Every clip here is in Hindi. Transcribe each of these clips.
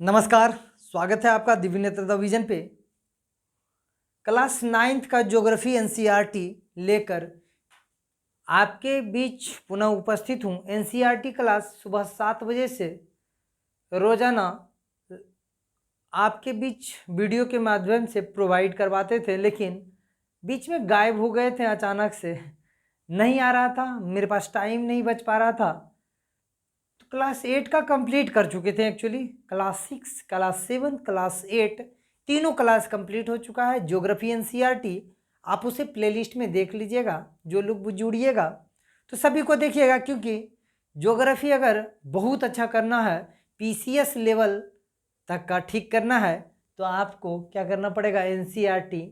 नमस्कार, स्वागत है आपका दिव्य नेत्रता विजन पे। क्लास 9th का ज्योग्राफी एनसीईआरटी लेकर आपके बीच पुनः उपस्थित हूँ। एनसीईआरटी क्लास सुबह 7 बजे से रोजाना आपके बीच वीडियो के माध्यम से प्रोवाइड करवाते थे, लेकिन बीच में गायब हो गए थे। अचानक से नहीं आ रहा था, मेरे पास टाइम नहीं बच पा रहा था। क्लास 8 का कंप्लीट कर चुके थे एक्चुअली। क्लास 6, क्लास 7, क्लास 8 तीनों क्लास कंप्लीट हो चुका है। ज्योग्राफी एनसीईआरटी आप उसे प्लेलिस्ट में देख लीजिएगा। जो लोग जुड़िएगा तो सभी को देखिएगा, क्योंकि ज्योग्राफी अगर बहुत अच्छा करना है, पीसीएस लेवल तक का ठीक करना है, तो आपको क्या करना पड़ेगा, एनसीईआरटी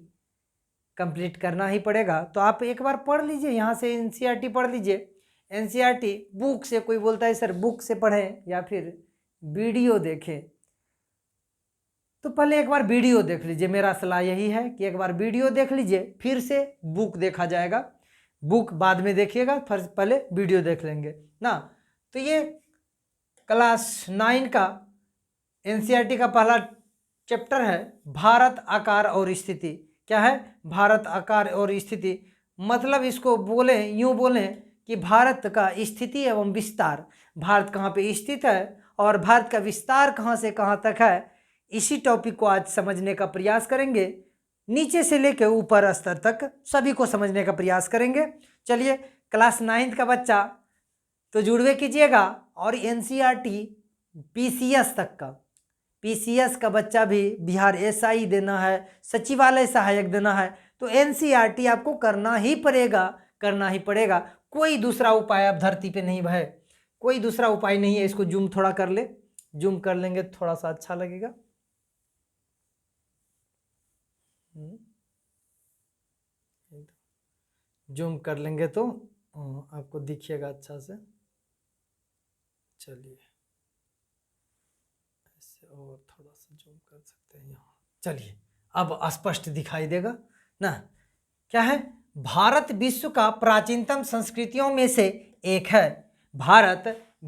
कंप्लीट करना ही पड़ेगा। तो आप एक बार पढ़ लीजिए, यहाँ से एनसीईआरटी पढ़ लीजिए। एनसीईआरटी बुक से, कोई बोलता है सर बुक से पढ़ें या फिर वीडियो देखें, तो पहले एक बार वीडियो देख लीजिए। मेरा सलाह यही है कि एक बार वीडियो देख लीजिए, फिर से बुक देखा जाएगा। बुक बाद में देखिएगा, फर्स्ट पहले वीडियो देख लेंगे ना। तो ये क्लास 9 का एनसीईआरटी का पहला चैप्टर है, भारत आकार और स्थिति। क्या है? भारत आकार और स्थिति। मतलब इसको बोले, यूं बोले कि भारत का स्थिति एवं विस्तार। भारत कहाँ पे स्थित है और भारत का विस्तार कहाँ से कहाँ तक है, इसी टॉपिक को आज समझने का प्रयास करेंगे। नीचे से लेकर ऊपर स्तर तक सभी को समझने का प्रयास करेंगे। चलिए, क्लास 9th का बच्चा तो जुड़वे कीजिएगा, और एनसीईआरटी पीसीएस तक का, पीसीएस का बच्चा भी, बिहार एसआई देना है, सचिवालय सहायक देना है, तो एनसीईआरटी आपको करना ही पड़ेगा, करना ही पड़ेगा। कोई दूसरा उपाय अब धरती पे नहीं है, कोई दूसरा उपाय नहीं है। इसको जूम थोड़ा कर ले, जूम कर लेंगे थोड़ा सा अच्छा लगेगा। जूम कर लेंगे तो आपको दिखिएगा अच्छा से। चलिए, ऐसे और थोड़ा सा जूम कर सकते हैं यहाँ। चलिए, अब स्पष्ट दिखाई देगा ना। क्या है? भारत विश्व का प्राचीनतम संस्कृतियों में से एक है। भारत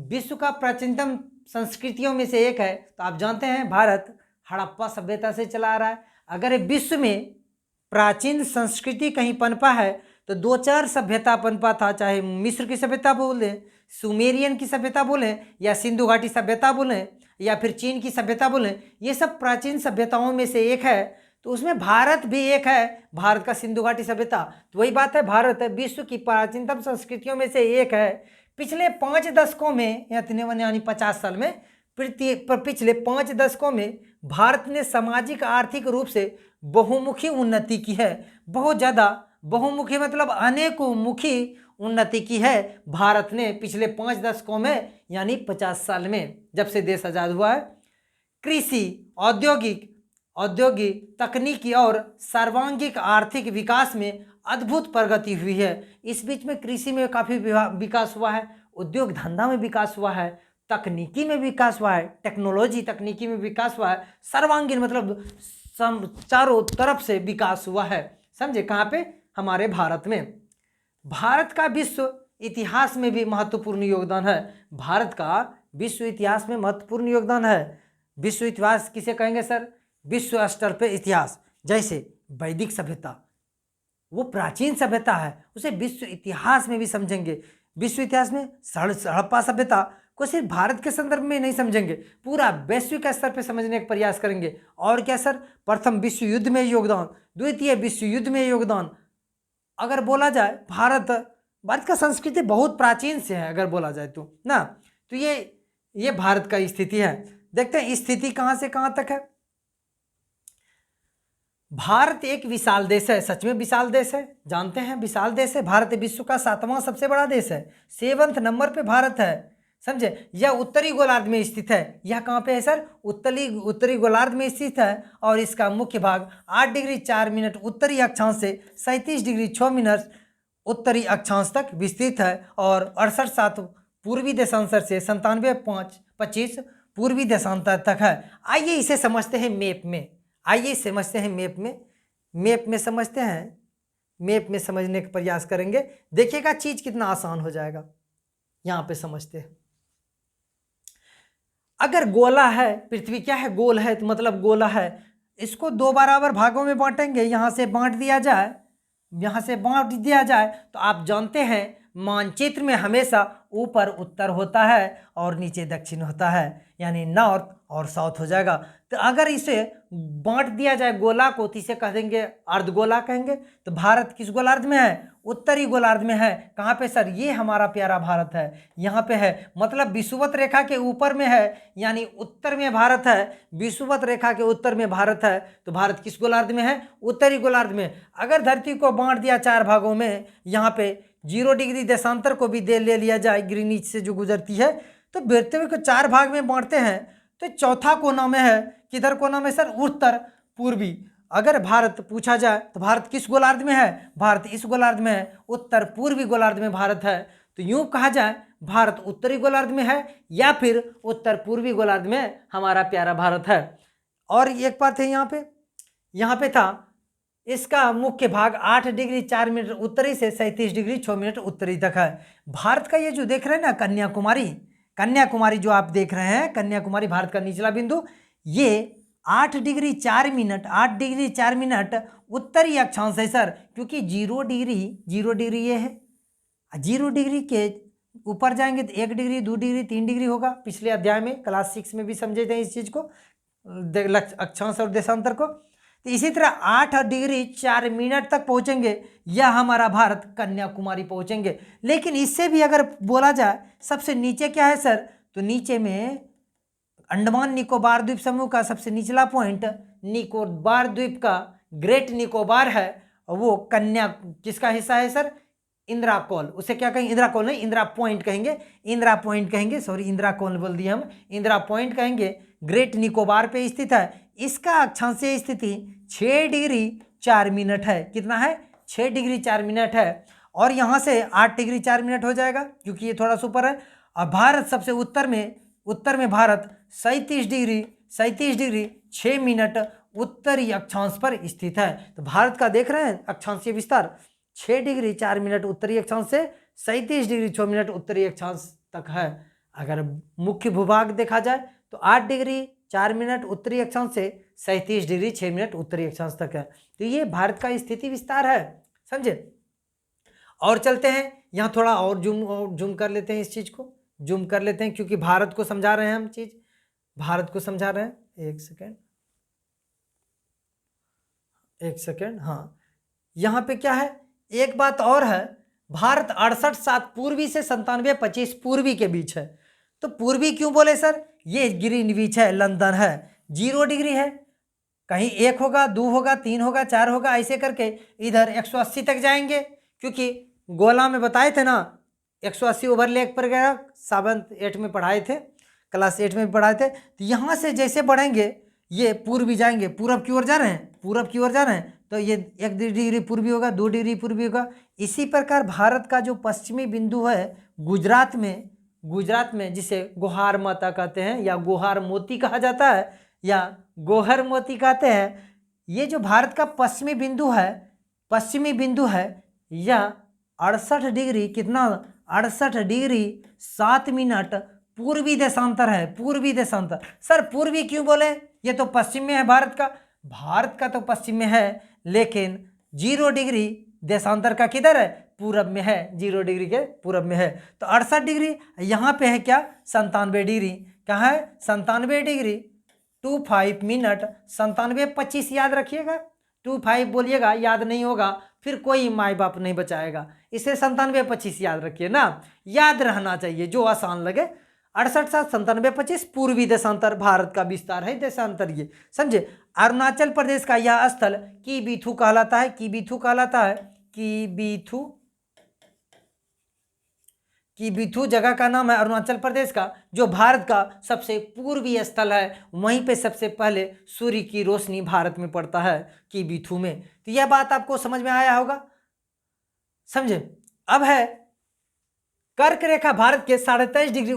विश्व का प्राचीनतम संस्कृतियों में से एक है। तो आप जानते हैं भारत हड़प्पा सभ्यता से चला आ रहा है। अगर विश्व में प्राचीन संस्कृति कहीं पनपा है तो 2-4 सभ्यता पनपा था, चाहे मिस्र की सभ्यता बोले, सुमेरियन की सभ्यता बोले, या सिंधु घाटी सभ्यता बोले, या फिर चीन की सभ्यता बोले। ये सब प्राचीन सभ्यताओं में से एक है, तो उसमें भारत भी एक है, भारत का सिंधु घाटी सभ्यता। तो वही बात है, भारत विश्व की प्राचीनतम संस्कृतियों में से एक है। पिछले 5 दशकों में, यानी 50 साल में, पिछले 5 दशकों में भारत ने सामाजिक आर्थिक रूप से बहुमुखी उन्नति की है। बहुत ज़्यादा बहुमुखी, मतलब अनेकोमुखी उन्नति की है भारत ने पिछले 5 दशकों में, यानी 50 साल में, जब से देश आज़ाद हुआ है। कृषि, औद्योगिक, तकनीकी और सर्वांगीण आर्थिक विकास में अद्भुत प्रगति हुई है। इस बीच में कृषि में काफ़ी विकास हुआ है, उद्योग धंधा में विकास हुआ है, तकनीकी में विकास हुआ है, टेक्नोलॉजी तकनीकी में विकास हुआ है, सर्वांगीण मतलब चारों तरफ से विकास हुआ है। समझे? कहाँ पे? हमारे भारत में। भारत का विश्व इतिहास में भी महत्वपूर्ण योगदान है। भारत का विश्व इतिहास में महत्वपूर्ण योगदान है। विश्व इतिहास किसे कहेंगे सर? विश्व स्तर पे इतिहास। जैसे वैदिक सभ्यता, वो प्राचीन सभ्यता है, उसे विश्व इतिहास में भी समझेंगे। विश्व इतिहास में हड़प्पा सभ्यता को सिर्फ भारत के संदर्भ में नहीं समझेंगे, पूरा वैश्विक स्तर पे समझने का प्रयास करेंगे। और क्या सर? प्रथम विश्व युद्ध में योगदान, द्वितीय विश्व युद्ध में योगदान। अगर बोला जाए भारत का संस्कृति बहुत प्राचीन से है, अगर बोला जाए तो ना। तो ये भारत का स्थिति है। देखते हैं स्थिति कहां से कहां तक है। भारत एक विशाल देश है, सच में विशाल देश है, जानते हैं विशाल देश है। भारत विश्व का 7वां सबसे बड़ा देश है, 7वें नंबर पे भारत है। समझे? यह उत्तरी गोलार्ध में स्थित है। यह कहाँ पे है सर? उत्तरी गोलार्ध में स्थित है। और इसका मुख्य भाग 8 डिग्री 4 मिनट उत्तरी अक्षांश से 37 डिग्री 6 मिनट उत्तरी अक्षांश तक विस्तृत है, और 68.7 पूर्वी देशांतर से 97.5 पूर्वी देशांतर तक है। आइए इसे समझते हैं मैप में। आइए समझते हैं मैप में। मैप में समझते हैं, मैप में समझने का प्रयास करेंगे। देखिएगा चीज कितना आसान हो जाएगा। यहाँ पे समझते हैं। अगर गोला है, पृथ्वी क्या है, गोल है, तो मतलब गोला है, इसको दो बराबर भागों में बांटेंगे, यहाँ से बांट दिया जाए, यहाँ से बांट दिया जाए, तो आप जानते हैं मानचित्र में हमेशा ऊपर उत्तर होता है और नीचे दक्षिण होता है, यानी नॉर्थ और साउथ हो जाएगा। तो अगर इसे बांट दिया जाए गोला को, तो इसे कह देंगे अर्धगोला कहेंगे। तो भारत किस गोलार्ध में है, उत्तरी गोलार्ध में है। कहाँ पे सर, ये हमारा प्यारा भारत है, यहाँ पे है, मतलब विषुवत रेखा के ऊपर में है, यानी उत्तर में भारत है, विषुवत रेखा के उत्तर में भारत है। तो भारत किस गोलार्ध में है, उत्तरी गोलार्ध में। अगर धरती को बांट दिया चार भागों में, यहाँ पे 0 डिग्री देशांतर को भी ले लिया जाए, ग्रीनिच से जो गुजरती है, तो पृथ्वी को चार भाग में बांटते हैं, तो चौथा कोना में है, किधर कोना में सर, उत्तर पूर्वी। अगर भारत पूछा जाए तो भारत किस गोलार्ध में है, भारत इस गोलार्ध में है, उत्तर पूर्वी गोलार्ध में भारत है। तो यूं कहा जाए भारत उत्तरी गोलार्ध में है या फिर उत्तर पूर्वी गोलार्ध में हमारा प्यारा भारत है। और एक बात है, यहाँ पे था इसका मुख्य भाग 8 डिग्री 4 मिनट उत्तरी से 37 डिग्री 6 मिनट उत्तरी तक है। भारत का ये जो देख रहे हैं ना, कन्याकुमारी जो आप देख रहे हैं, कन्याकुमारी भारत का निचला बिंदु, ये 8 डिग्री 4 मिनट उत्तरी अक्षांश है सर, क्योंकि 0 डिग्री ये है, 0 डिग्री के ऊपर जाएंगे तो 1 डिग्री 2 डिग्री 3 डिग्री होगा। पिछले अध्याय में क्लास 6 में भी समझे थे इस चीज़ को, अक्षांश और देशांतर को। तो इसी तरह 8 डिग्री 4 मिनट तक पहुंचेंगे या हमारा भारत कन्याकुमारी पहुंचेंगे। लेकिन इससे भी अगर बोला जाए सबसे नीचे क्या है सर, तो नीचे में अंडमान निकोबार द्वीप समूह का सबसे निचला पॉइंट निकोबार द्वीप का ग्रेट निकोबार है, और वो किसका हिस्सा है सर, इंदिरा कॉल। उसे क्या कहेंगे, इंदिरा कॉल नहीं, इंदिरा पॉइंट कहेंगे, सॉरी इंदिरा कॉल बोल दिए हम, इंदिरा पॉइंट कहेंगे, ग्रेट निकोबार पे स्थित है। इसका अक्षांशीय स्थिति 6 डिग्री 4 मिनट है। कितना है, 6 डिग्री 4 मिनट है। और यहाँ से 8 डिग्री 4 मिनट हो जाएगा, क्योंकि ये थोड़ा सा ऊपर है। और भारत सबसे उत्तर में भारत 37 डिग्री 6 मिनट उत्तरी अक्षांश पर स्थित है। तो भारत का देख रहे हैं अक्षांशीय विस्तार, 6 डिग्री 4 मिनट उत्तरी अक्षांश से 37 डिग्री 6 मिनट उत्तरी अक्षांश तक है। अगर मुख्य भूभाग देखा जाए तो 8 डिग्री 4 मिनट उत्तरी अक्षांश से 37 डिग्री 6 मिनट उत्तरी अक्षांश तक है। तो ये भारत का स्थिति विस्तार है, समझे। और चलते हैं, यहाँ थोड़ा और जूम कर लेते हैं, इस चीज़ को जूम कर लेते हैं, क्योंकि भारत को समझा रहे हैं हम, भारत को समझा रहे हैं। एक सेकेंड, हाँ, यहाँ पे क्या है, एक बात और है, भारत 68/7 पूर्वी से 97/25 पूर्वी के बीच है। तो पूर्वी क्यों बोले सर, ये ग्रीनविच है, लंदन है, 0 डिग्री है, कहीं 1 होगा, 2 होगा, 3 होगा, 4 होगा, ऐसे करके इधर 180 तक जाएंगे, क्योंकि गोला में बताए थे ना 180 ओवरलैप पर गया, 7th 8 में पढ़ाए थे, क्लास 8 में पढ़ाए थे। तो यहाँ से जैसे बढ़ेंगे ये पूर्वी जाएंगे, पूरब की ओर जा रहे हैं, तो ये 1 डिग्री पूर्वी होगा, 2 डिग्री पूर्वी होगा। इसी प्रकार भारत का जो पश्चिमी बिंदु है गुजरात में जिसे गोहार माता कहते हैं या गोहार मोती कहा जाता है या गोहर मोती कहते हैं, ये जो भारत का पश्चिमी बिंदु है यह 68 डिग्री 7 मिनट पूर्वी देशांतर है। सर पूर्वी क्यों बोले, ये तो पश्चिम में है, भारत का तो पश्चिम में है, लेकिन 0 डिग्री देशांतर का किधर है, पूरब में है, 0 डिग्री के पूरब में है। तो 68 डिग्री यहाँ पे है क्या, 97 डिग्री, कहाँ है 97 डिग्री 25 मिनट, 97/25 याद रखिएगा, 25 बोलिएगा, याद नहीं होगा फिर कोई माई बाप नहीं बचाएगा, इसे 97/25 याद रखिए ना, याद रहना चाहिए जो आसान लगे। 68/7 97/25 पूर्वी देशांतर भारत का विस्तार है, देशांतर ये समझे। अरुणाचल प्रदेश का यह स्थल कीबीथू कहलाता है, कीबीथू जगह का नाम है अरुणाचल प्रदेश का, जो भारत का सबसे पूर्वी स्थल है। वहीं पे सबसे पहले सूर्य की रोशनी भारत में पड़ता है, कीबीथू में। तो यह बात आपको समझ में आया होगा, समझे। अब है कर्क रेखा भारत के 23.5 डिग्री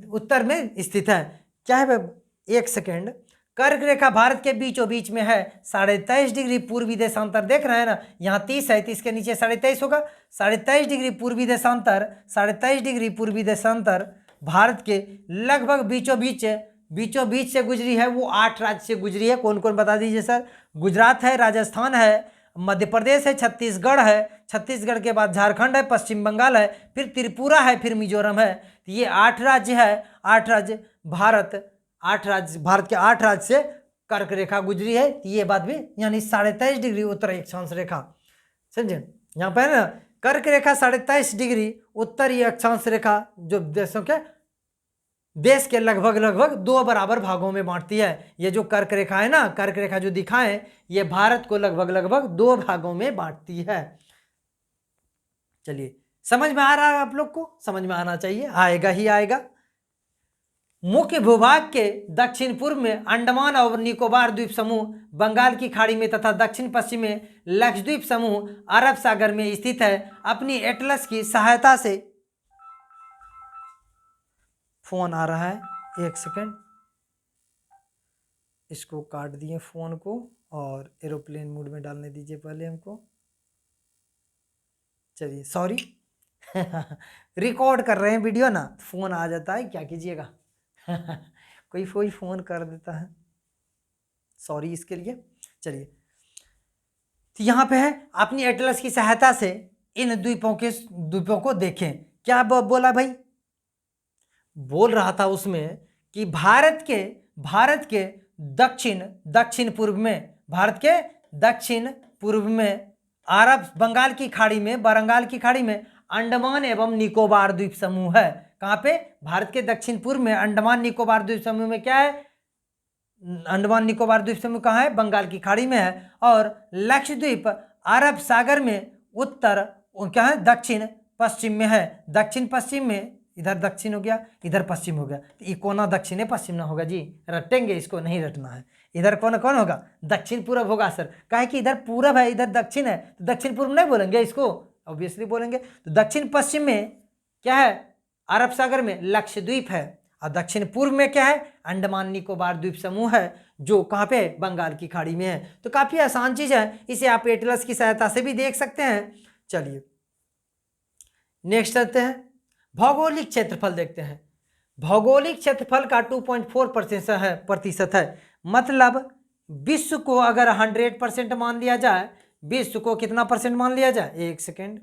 उत्तर में स्थित है। क्या है, एक सेकेंड, कर्क रेखा भारत के बीचों बीच में है, 23.5 डिग्री पूर्वी देशांतर देख रहे हैं ना, यहाँ 30 है, 30 के नीचे 23.5 होगा, 23.5 डिग्री पूर्वी देशांतर, 23.5 डिग्री पूर्वी देशांतर भारत के लगभग बीचों बीच से गुजरी है, वो 8 राज्य से गुजरी है। कौन कौन बता दीजिए सर? गुजरात है, राजस्थान है, मध्य प्रदेश है, छत्तीसगढ़ है, छत्तीसगढ़ के बाद झारखंड है, पश्चिम बंगाल है, फिर त्रिपुरा है, फिर मिजोरम है। तो ये 8 राज्य है। 8 राज्य भारत के 8 राज्य से कर्क रेखा गुजरी है। तो ये बात भी, यानी 23.5 डिग्री उत्तर अक्षांश रेखा, समझे? यहाँ पर ना कर्क रेखा 23.5 डिग्री उत्तरीय अक्षांश रेखा जो देश के लगभग 2 बराबर भागों में बांटती है। ये जो कर्क रेखा है ना, कर्क रेखा जो दिखाएं, ये भारत को लगभग 2 भागों में बांटती है। चलिए, समझ में आ रहा है आप लोग को? समझ में आना चाहिए, आएगा ही आएगा। मुख्य भूभाग के दक्षिण पूर्व में अंडमान और निकोबार द्वीप समूह बंगाल की खाड़ी में तथा दक्षिण पश्चिम में लक्षद्वीप समूह अरब सागर में स्थित है। अपनी एटलस की सहायता से, फोन आ रहा है, 1 सेकेंड, इसको काट दिए फोन को और एरोप्लेन मोड में डालने दीजिए पहले हमको। चलिए, सॉरी रिकॉर्ड कर रहे हैं वीडियो ना, फोन आ जाता है, क्या कीजिएगा कोई फोन कर देता है, सॉरी इसके लिए। चलिए, तो यहाँ पे है, अपनी एटलस की सहायता से इन द्वीपों को देखें। क्या बोला भाई? बोल रहा था उसमें कि भारत के दक्षिण पूर्व में अरब बंगाल की खाड़ी में अंडमान एवं निकोबार द्वीप समूह है। कहाँ पे? भारत के दक्षिण पूर्व में अंडमान निकोबार द्वीप समूह में क्या है? अंडमान निकोबार द्वीप समूह कहाँ है? बंगाल की खाड़ी में है। और लक्षद्वीप अरब सागर में क्या है? दक्षिण पश्चिम में है। दक्षिण पश्चिम में, इधर दक्षिण हो गया, इधर पश्चिम हो गया, तो ये कोना दक्षिण है, पश्चिम ना होगा जी, रटेंगे, इसको नहीं रटना है। इधर कौन होगा? दक्षिण पूर्व होगा सर। काहे कि इधर पूरब है, इधर दक्षिण है, तो दक्षिण पूर्व नहीं बोलेंगे इसको, ऑब्वियसली बोलेंगे। तो दक्षिण पश्चिम में क्या है? अरब सागर में लक्षद्वीप है, और दक्षिण पूर्व में क्या है? अंडमान निकोबार द्वीप समूह है, जो कहाँ पे? बंगाल की खाड़ी में है। तो काफी आसान चीज है, इसे आप एटलस की सहायता से भी देख सकते हैं। चलिए, नेक्स्ट आते हैं, भौगोलिक क्षेत्रफल देखते हैं। भौगोलिक क्षेत्रफल का 2.4% है। मतलब विश्व को अगर 100% मान लिया जाए, विश्व को कितना परसेंट मान लिया जाए? 1 सेकेंड,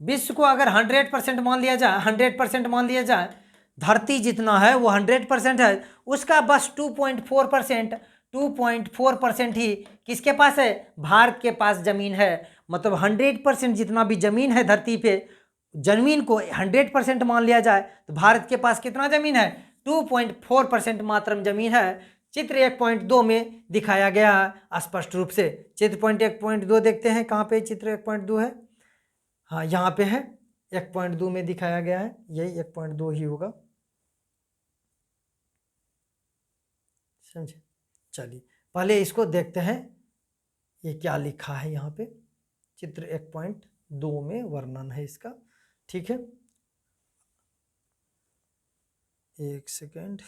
विश्व को अगर 100% मान लिया जाए, 100% मान लिया जाए, धरती जितना है वो 100% है, उसका बस 2.4% ही किसके पास है? भारत के पास जमीन है। मतलब 100% जितना भी जमीन है धरती पे, जमीन को 100% मान लिया जाए तो भारत के पास कितना जमीन है? 2.4% मात्र जमीन है। चित्र 1.2 में दिखाया गया है स्पष्ट रूप से। चित्र 1.2 देखते हैं, कहाँ पे चित्र 1.2 है? हाँ, यहाँ पे है, 1.2 में दिखाया गया है, यही 1.2 ही होगा, समझे? चलिए, पहले इसको देखते हैं, ये क्या लिखा है यहाँ पे। चित्र 1.2 में वर्णन है इसका, ठीक है? 1 सेकेंड,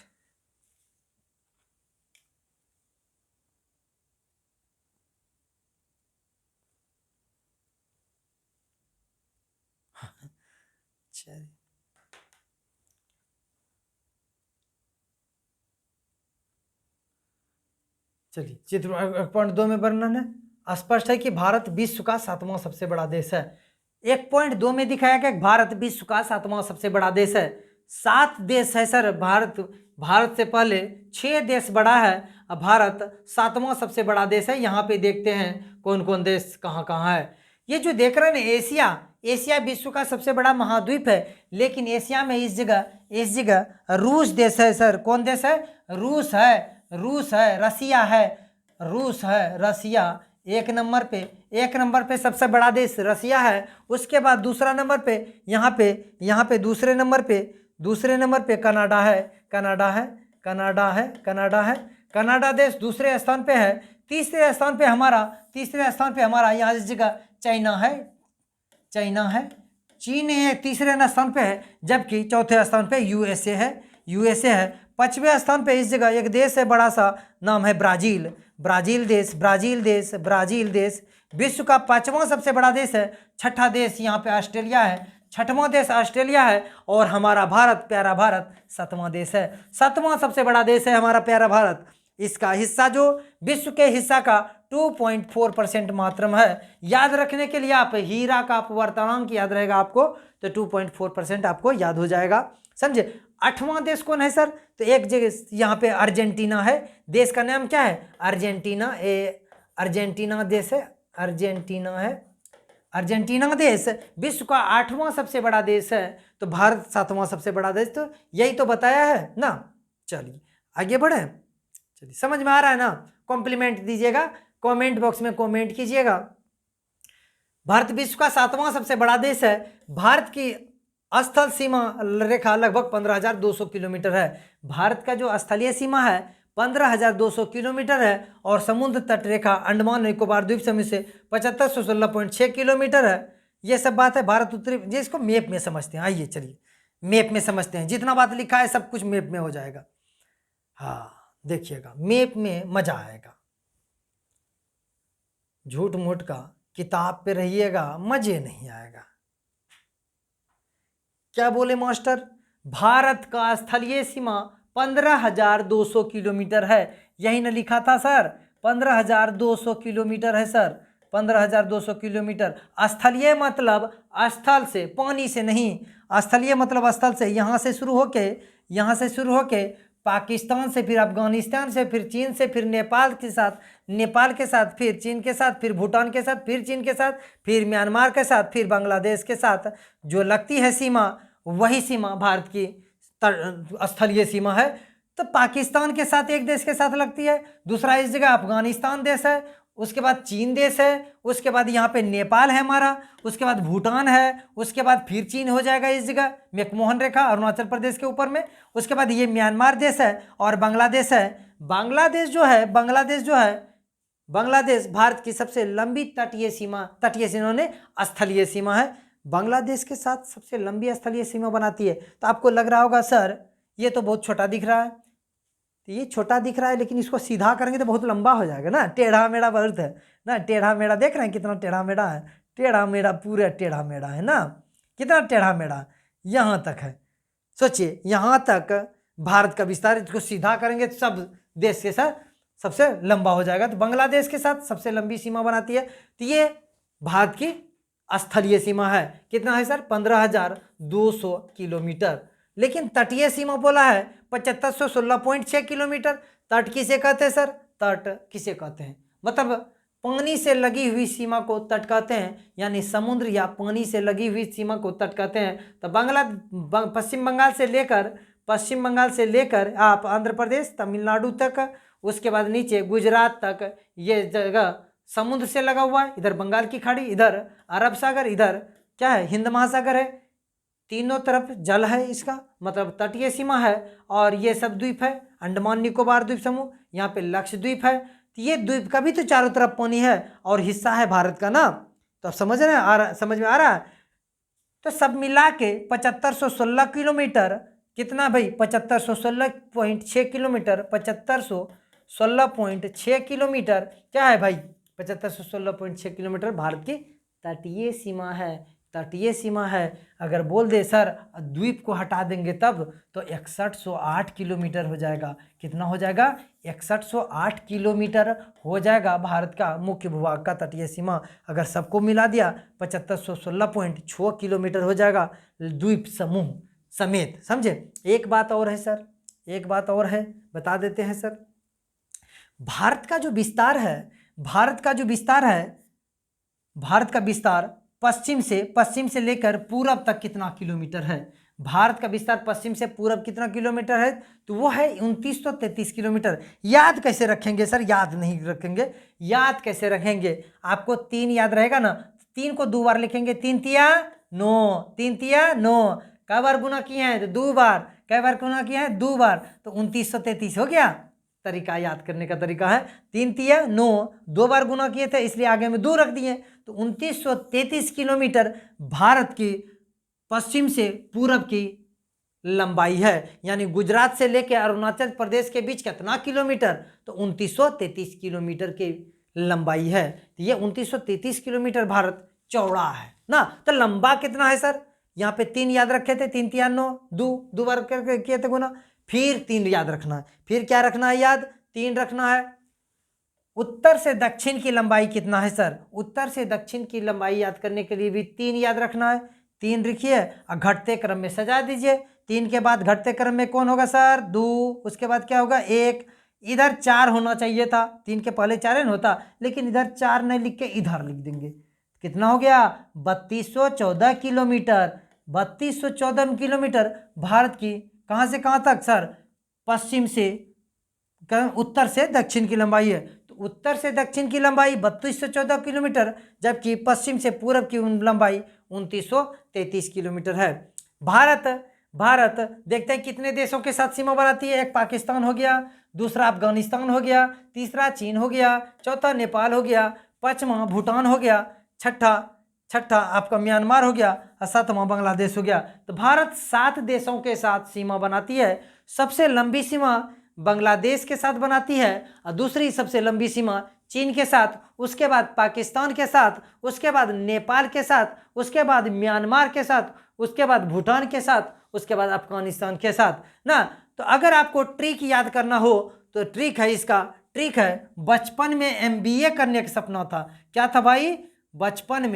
चलिए, चित्र 1.2 में वर्णन है। स्पष्ट है कि भारत विश्व का 7वां सबसे बड़ा देश है। 1.2 में दिखाया गया कि भारत विश्व का 7वां सबसे बड़ा देश है। 7 देश है सर, भारत से पहले 6 देश बड़ा है, अब भारत 7वां सबसे बड़ा देश है। यहाँ पे देखते हैं कौन कौन देश कहाँ कहाँ है। ये जो देख रहे हैं ना, एशिया विश्व का सबसे बड़ा महाद्वीप है, लेकिन एशिया में इस जगह रूस देश है सर। कौन देश है? रूस है, रसिया है, रसिया एक नंबर पे सबसे बड़ा देश रसिया है। उसके बाद दूसरा नंबर पे यहाँ पे दूसरे नंबर पे कनाडा है। कनाडा देश दूसरे स्थान पे है। तीसरे स्थान पे हमारा यहाँ इस जगह चाइना है। चीन तीसरे स्थान पे है, जबकि चौथे स्थान पे यूएसए है। 5वें स्थान पे इस जगह एक देश है बड़ा सा, नाम है ब्राजील देश। विश्व का 5वां सबसे बड़ा देश है। छठा देश यहाँ पे ऑस्ट्रेलिया है, 6वां देश ऑस्ट्रेलिया है, और हमारा भारत, प्यारा भारत 7वां देश है। 7वां सबसे बड़ा देश है हमारा प्यारा भारत। इसका हिस्सा जो विश्व के हिस्सा का 2.4% मात्र है। याद रखने के लिए आप हीरा का अपवर्तनांक याद रहेगा आपको, तो 2.4% आपको याद हो जाएगा, समझे। 8वां देश कौन है सर? तो एक जगह यहाँ पे अर्जेंटीना है। देश का नाम क्या है? अर्जेंटीना। अर्जेंटीना देश है, अर्जेंटीना है। अर्जेंटीना देश विश्व का 8वां सबसे बड़ा देश है, तो भारत 7वां सबसे बड़ा देश, तो यही तो बताया है ना। चलिए आगे बढ़े। चलिए समझ में आ रहा है ना? कॉम्प्लीमेंट दीजिएगा, कमेंट बॉक्स में कमेंट कीजिएगा। भारत विश्व का 7वां सबसे बड़ा देश है। भारत की स्थल सीमा रेखा लगभग 15,200 किलोमीटर है। भारत का जो स्थलीय सीमा है 15,200 किलोमीटर है, और समुद्र तट रेखा अंडमान निकोबार द्वीप समूह से 7516.6 किलोमीटर है। ये सब बात है भारत उत्तरी, जिसको मैप में समझते हैं। आइए चलिए मैप में समझते हैं, जितना बात लिखा है सब कुछ मैप में हो जाएगा। हाँ देखिएगा, मैप में मजा आएगा। झूठ मूठ का किताब पे रहिएगा, मजे नहीं आएगा। क्या बोले मास्टर? भारत का स्थलीय सीमा 15,200 किलोमीटर है। यही ना लिखा था सर? 15,200 किलोमीटर है सर, 15,200 किलोमीटर। स्थलीय मतलब स्थल से, पानी से नहीं। स्थलीय मतलब स्थल से, यहाँ से शुरू होके पाकिस्तान से, फिर अफगानिस्तान से, फिर चीन से, फिर नेपाल के साथ, फिर चीन के साथ, फिर भूटान के साथ, फिर चीन के साथ, फिर म्यांमार के साथ, फिर बांग्लादेश के साथ जो लगती है सीमा, वही सीमा भारत की स्थलीय सीमा है। तो पाकिस्तान के साथ एक देश के साथ लगती है, दूसरा इस जगह अफगानिस्तान देश है, उसके बाद चीन देश है, उसके बाद यहाँ पे नेपाल है हमारा, उसके बाद भूटान है, उसके बाद फिर चीन हो जाएगा इस जगह मैकमोहन रेखा अरुणाचल प्रदेश के ऊपर में। उसके बाद ये म्यांमार देश है और बांग्लादेश है। बांग्लादेश भारत की सबसे लंबी तटीय सीमा ने स्थलीय सीमा है। बांग्लादेश के साथ सबसे लंबी स्थलीय सीमा बनाती है। तो आपको लग रहा होगा सर ये तो बहुत छोटा दिख रहा है, तो ये छोटा दिख रहा है, लेकिन इसको सीधा करेंगे तो बहुत लंबा हो जाएगा ना। टेढ़ा मेढ़ा बहुत है ना, टेढ़ा मेढ़ा देख रहे हैं कितना टेढ़ा मेढ़ा है, टेढ़ा मेढ़ा पूरा टेढ़ा मेढ़ा है ना, कितना टेढ़ा मेढ़ा यहाँ तक है। सोचिए यहाँ तक भारत का विस्तार, इसको सीधा करेंगे तो सब देश के साथ सबसे लंबा हो जाएगा। तो बांग्लादेश के साथ सबसे लंबी सीमा बनाती है। तो ये भारत की स्थलीय सीमा है। कितना है सर? 15,200 किलोमीटर। लेकिन तटीय सीमा बोला है 7516.6 किलोमीटर। तट किसे कहते हैं सर? तट किसे कहते हैं? मतलब पानी से लगी हुई सीमा को तट कहते हैं, यानी समुद्र या पानी से लगी हुई सीमा को तट कहते हैं। तो पश्चिम बंगाल से लेकर आप आंध्र प्रदेश, तमिलनाडु तक, उसके बाद नीचे गुजरात तक, ये जगह समुद्र से लगा हुआ है। इधर बंगाल की खाड़ी, इधर अरब सागर, इधर क्या है? हिंद महासागर है। तीनों तरफ जल है इसका, मतलब तटीय सीमा है। और ये सब द्वीप है, अंडमान निकोबार द्वीप समूह, यहाँ पे लक्षद्वीप है। तो ये द्वीप का भी तो चारों तरफ पानी है और हिस्सा है भारत का ना। तो आप समझ में आ रहा है? तो सब मिला के 7516 किलोमीटर, कितना भाई? 7516.6 किलोमीटर, 7516.6 किलोमीटर क्या है भाई? 7516.6 किलोमीटर भारत की तटीय सीमा है। तटीय सीमा है। अगर बोल दे सर द्वीप को हटा देंगे तब, तो 6108 किलोमीटर हो जाएगा। कितना हो जाएगा? 6108 किलोमीटर हो जाएगा भारत का मुख्य भूभाग का तटीय सीमा। अगर सबको मिला दिया 7516.6 किलोमीटर हो जाएगा द्वीप समूह समेत, समझे। एक बात और है सर, एक बात और है, बता देते हैं सर। भारत का जो विस्तार पश्चिम से लेकर पूरब तक कितना किलोमीटर है? भारत का विस्तार पश्चिम से पूरब कितना किलोमीटर है? तो वो है 2933 किलोमीटर। याद कैसे रखेंगे सर? याद नहीं रखेंगे। याद कैसे रखेंगे? आपको 3 याद रहेगा ना, 3 को 2 बार लिखेंगे। 3 तिया 9, 3 तिया 9। कई बार गुना किए हैं? तो 2 बार। कई बार गुना किए हैं? 2 बार। तो 2933 हो गया। तरीका याद करने का तरीका है 3 तिया 9, 2 बार गुना किए थे इसलिए आगे में 2 रख दिए। तो 2933 किलोमीटर भारत की पश्चिम से पूरब की लंबाई है। यानी गुजरात से लेकर अरुणाचल प्रदेश के बीच कितना किलोमीटर? तो 2933 किलोमीटर के लंबाई है। तो ये 2933 किलोमीटर भारत चौड़ा है ना। तो लंबा कितना है सर, यहाँ पे 3 याद रखे थे, 3 3 9, दो बार करके किए थे गुना, फिर 3 याद रखना है, फिर क्या रखना है याद, 3 रखना है। उत्तर से दक्षिण की लंबाई कितना है सर, उत्तर से दक्षिण की लंबाई याद करने के लिए भी 3 याद रखना है, 3 लिखिए और घटते क्रम में सजा दीजिए। 3 के बाद घटते क्रम में कौन होगा सर, 2, उसके बाद क्या होगा 1, इधर 4 होना चाहिए था, 3 के पहले 4 नहीं होता, लेकिन इधर 4 नहीं लिख के इधर लिख देंगे। कितना हो गया 3214 किलोमीटर। 3214 किलोमीटर भारत की कहाँ से कहाँ तक सर, पश्चिम से उत्तर से दक्षिण की लंबाई है। तो उत्तर से दक्षिण की लंबाई 3214 किलोमीटर, जबकि पश्चिम से पूर्व की लंबाई 2933 किलोमीटर है। भारत देखते हैं कितने देशों के साथ सीमा बनाती है। एक पाकिस्तान हो गया, दूसरा अफगानिस्तान हो गया, तीसरा चीन हो गया, चौथा नेपाल हो गया, पांचवा भूटान हो गया, छठा आपका म्यांमार हो गया और सातवां बांग्लादेश हो गया। तो भारत 7 देशों के साथ सीमा बनाती है। सबसे लंबी सीमा बांग्लादेश के साथ बनाती है और दूसरी सबसे लंबी सीमा चीन के साथ, उसके बाद पाकिस्तान के साथ, उसके बाद नेपाल के साथ, उसके बाद म्यांमार के साथ, उसके बाद भूटान के साथ, उसके बाद अफगानिस्तान के साथ ना। तो अगर आपको ट्रिक याद करना हो तो ट्रिक है इसका, ट्रिक है बचपन में एमबीए करने का सपना था। क्या था भाई, बचपन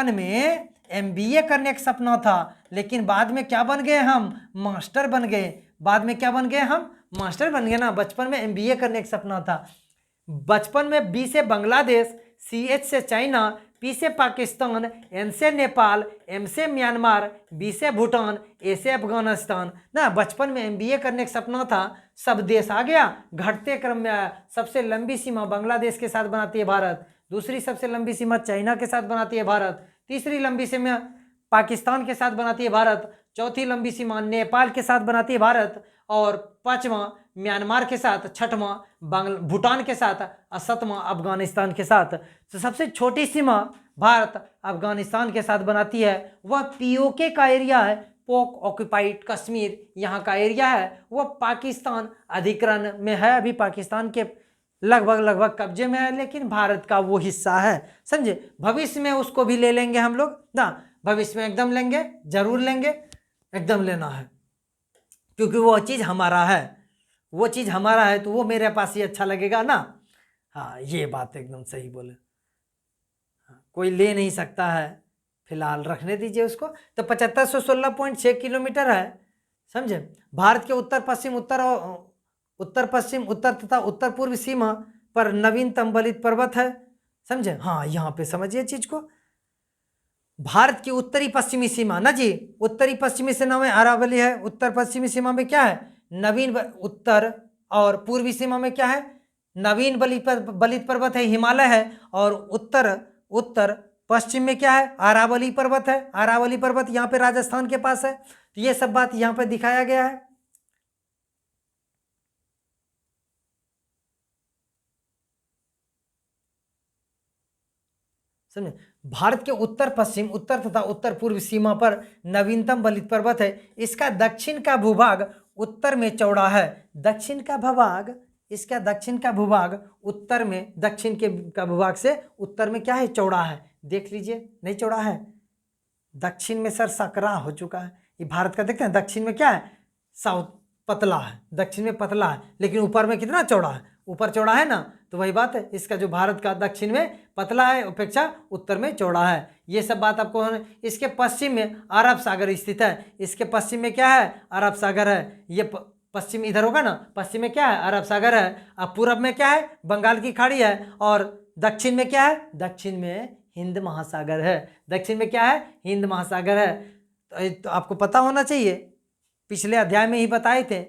में एमबीए करने का सपना था, लेकिन बाद में क्या बन गए हम, मास्टर बन गए। बाद में क्या बन गए हम, मास्टर बन गए ना। बचपन में एमबीए करने का सपना था। बचपन में बी से बांग्लादेश, सीएच से चाइना, पी से पाकिस्तान, एन से नेपाल, एम से म्यांमार, बी से भूटान, ए से अफगानिस्तान ना। बचपन में एमबीए करने का सपना था, सब देश आ गया, घटते क्रम में आया। सबसे लंबी सीमा बांग्लादेश के साथ बनाती है भारत, दूसरी सबसे लंबी सीमा चाइना के साथ बनाती है भारत, तीसरी लंबी सीमा पाकिस्तान के साथ बनाती है भारत, चौथी लंबी सीमा नेपाल के साथ बनाती है भारत, और पांचवा म्यांमार के साथ, छठवां भूटान के साथ और सातवां अफगानिस्तान के साथ। तो सबसे छोटी सीमा भारत अफगानिस्तान के साथ बनाती है, वह पीओके का एरिया है, पोक ऑक्युपाइड कश्मीर यहाँ का एरिया है। वह पाकिस्तान अधिग्रहण में है, अभी पाकिस्तान के लगभग कब्जे में है, लेकिन भारत का वो हिस्सा है, समझे। भविष्य में उसको भी ले लेंगे हम लोग ना, भविष्य में एकदम लेंगे, जरूर लेंगे, एकदम लेना है, क्योंकि वो चीज़ हमारा है, वो चीज़ हमारा है तो वो मेरे पास ही अच्छा लगेगा ना। हाँ, ये बात एकदम सही बोले। हाँ, कोई ले नहीं सकता है, फिलहाल रखने दीजिए उसको। तो 7516.6 किलोमीटर है, समझे। भारत के उत्तर पश्चिम, उत्तर तथा उत्तर पूर्व सीमा पर नवीनतम बलित पर्वत है, समझे। हाँ, यहाँ पे समझिए चीज को। भारत की उत्तरी पश्चिमी सीमा ना जी, उत्तरी पश्चिमी सीमा में अरावली है, उत्तर पश्चिमी सीमा में क्या है, उत्तर, और पूर्वी सीमा में क्या है, नवीन बलित पर्वत है, हिमालय है, और उत्तर पश्चिम में क्या है, अरावली पर्वत है। अरावली पर्वत यहाँ पे राजस्थान के पास है। तो ये सब बात यहाँ पे दिखाया गया है। समझे। भारत के उत्तर पश्चिम, उत्तर तथा उत्तर पूर्व सीमा पर नवीनतम बलित पर्वत है। इसका दक्षिण का भूभाग उत्तर में चौड़ा है। दक्षिण का भूभाग, इसका दक्षिण का भूभाग उत्तर में, दक्षिण के का भूभाग से उत्तर में क्या है, चौड़ा है। देख लीजिए, नहीं चौड़ा है, दक्षिण में सर सकरा हो चुका है। ये भारत का देखते हैं, दक्षिण में क्या है, साउथ पतला है, दक्षिण में पतला है, लेकिन ऊपर में कितना चौड़ा है, ऊपर चौड़ा है ना। तो वही बात है, इसका जो भारत का दक्षिण में पतला है अपेक्षा उत्तर में चौड़ा है। ये सब बात आपको, इसके पश्चिम में अरब सागर स्थित है। इसके पश्चिम में क्या है, अरब सागर है। ये पश्चिम इधर होगा ना, पश्चिम में क्या है, अरब सागर है। अब पूरब में क्या है, बंगाल की खाड़ी है। और दक्षिण में क्या है, दक्षिण में हिंद महासागर है। दक्षिण में क्या है, हिंद महासागर है। तो आपको पता होना चाहिए, पिछले अध्याय में ही बताए थे,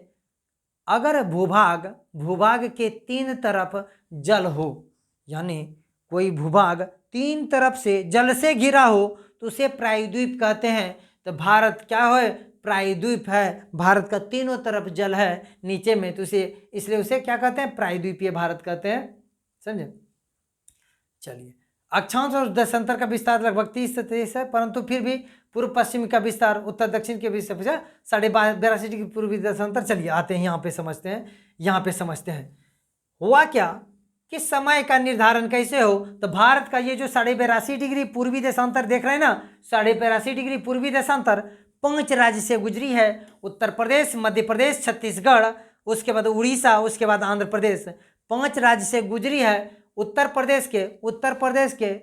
अगर भूभाग के 3 तरफ जल हो, यानी कोई भूभाग 3 तरफ से जल से घिरा हो तो उसे प्रायद्वीप कहते हैं। तो भारत क्या है, प्रायद्वीप है। भारत का तीनों तरफ जल है नीचे में, तो उसे, इसलिए उसे क्या कहते हैं, प्रायद्वीपीय भारत कहते हैं, समझे। चलिए, अक्षांश और देशांतर का विस्तार लगभग 30 से 23 है, परंतु फिर भी पूर्व पश्चिम का विस्तार उत्तर दक्षिण के बीच से 82.5 पूर्वी देशांतर। चलिए आते हैं यहाँ पे समझते हैं, यहाँ पे समझते हैं। हुआ क्या कि समय का निर्धारण कैसे हो, तो भारत का ये जो 82.5 डिग्री पूर्वी देशांतर देख रहे हैं ना, 82.5 डिग्री पूर्वी देशांतर 5 राज्य से गुजरी है। उत्तर प्रदेश, मध्य प्रदेश, छत्तीसगढ़, उसके बाद उड़ीसा, उसके बाद आंध्र प्रदेश, 5 राज्य से गुजरी है। उत्तर प्रदेश के